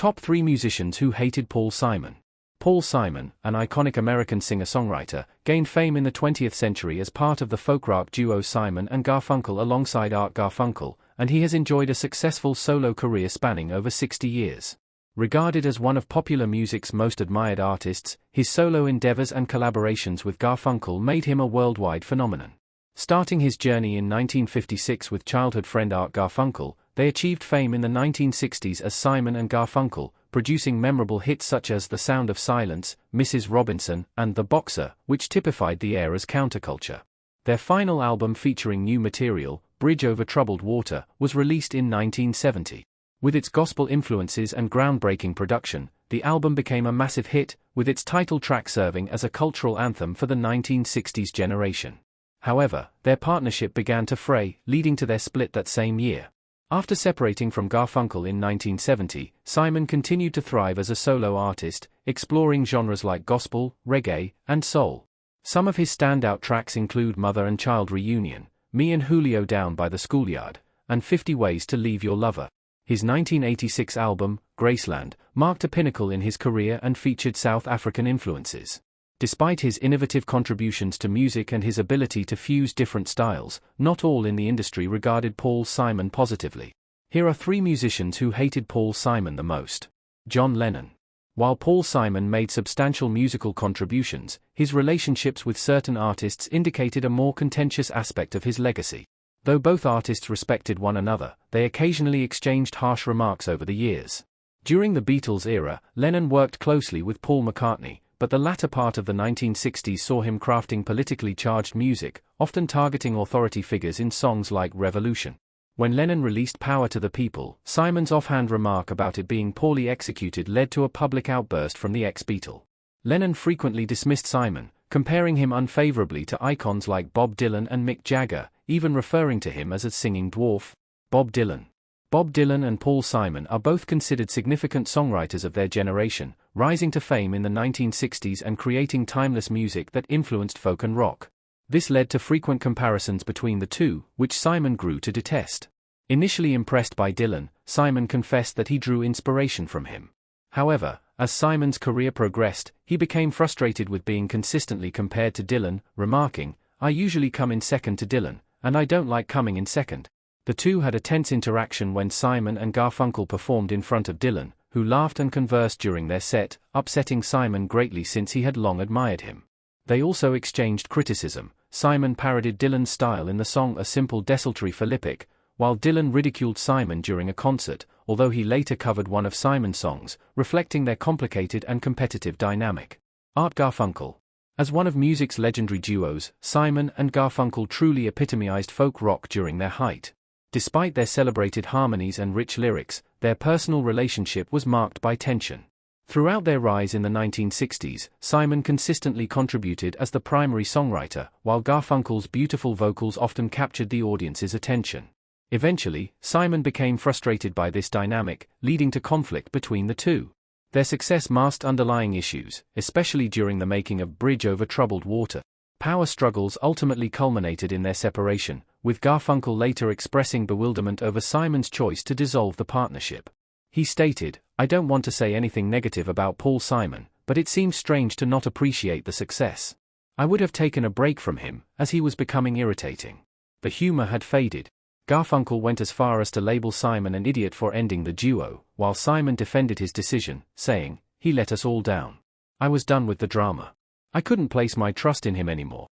Top 3 musicians who hated Paul Simon. Paul Simon, an iconic American singer-songwriter, gained fame in the 20th century as part of the folk-rock duo Simon and Garfunkel alongside Art Garfunkel, and he has enjoyed a successful solo career spanning over 60 years. Regarded as one of popular music's most admired artists, his solo endeavors and collaborations with Garfunkel made him a worldwide phenomenon. Starting his journey in 1956 with childhood friend Art Garfunkel, they achieved fame in the 1960s as Simon and Garfunkel, producing memorable hits such as The Sound of Silence, Mrs. Robinson, and The Boxer, which typified the era's counterculture. Their final album featuring new material, Bridge Over Troubled Water, was released in 1970. With its gospel influences and groundbreaking production, the album became a massive hit, with its title track serving as a cultural anthem for the 1960s generation. However, their partnership began to fray, leading to their split that same year. After separating from Garfunkel in 1970, Simon continued to thrive as a solo artist, exploring genres like gospel, reggae, and soul. Some of his standout tracks include Mother and Child Reunion, Me and Julio Down by the Schoolyard, and 50 Ways to Leave Your Lover. His 1986 album, Graceland, marked a pinnacle in his career and featured South African influences. Despite his innovative contributions to music and his ability to fuse different styles, not all in the industry regarded Paul Simon positively. Here are 3 musicians who hated Paul Simon the most. John Lennon. While Paul Simon made substantial musical contributions, his relationships with certain artists indicated a more contentious aspect of his legacy. Though both artists respected one another, they occasionally exchanged harsh remarks over the years. During the Beatles era, Lennon worked closely with Paul McCartney, but the latter part of the 1960s saw him crafting politically charged music, often targeting authority figures in songs like Revolution. When Lennon released Power to the People, Simon's offhand remark about it being poorly executed led to a public outburst from the ex-Beatle. Lennon frequently dismissed Simon, comparing him unfavorably to icons like Bob Dylan and Mick Jagger, even referring to him as a singing dwarf. Bob Dylan. Bob Dylan and Paul Simon are both considered significant songwriters of their generation, rising to fame in the 1960s and creating timeless music that influenced folk and rock. This led to frequent comparisons between the two, which Simon grew to detest. Initially impressed by Dylan, Simon confessed that he drew inspiration from him. However, as Simon's career progressed, he became frustrated with being consistently compared to Dylan, remarking, "I usually come in second to Dylan, and I don't like coming in second." The two had a tense interaction when Simon and Garfunkel performed in front of Dylan, who laughed and conversed during their set, upsetting Simon greatly since he had long admired him. They also exchanged criticism. Simon parodied Dylan's style in the song A Simple Desultory Philippic, while Dylan ridiculed Simon during a concert, although he later covered one of Simon's songs, reflecting their complicated and competitive dynamic. Art Garfunkel. As one of music's legendary duos, Simon and Garfunkel truly epitomized folk rock during their height. Despite their celebrated harmonies and rich lyrics, their personal relationship was marked by tension. Throughout their rise in the 1960s, Simon consistently contributed as the primary songwriter, while Garfunkel's beautiful vocals often captured the audience's attention. Eventually, Simon became frustrated by this dynamic, leading to conflict between the two. Their success masked underlying issues, especially during the making of Bridge Over Troubled Water. Power struggles ultimately culminated in their separation, with Garfunkel later expressing bewilderment over Simon's choice to dissolve the partnership. He stated, "I don't want to say anything negative about Paul Simon, but it seems strange to not appreciate the success. I would have taken a break from him, as he was becoming irritating." The humor had faded. Garfunkel went as far as to label Simon an idiot for ending the duo, while Simon defended his decision, saying, "He let us all down. I was done with the drama. I couldn't place my trust in him anymore."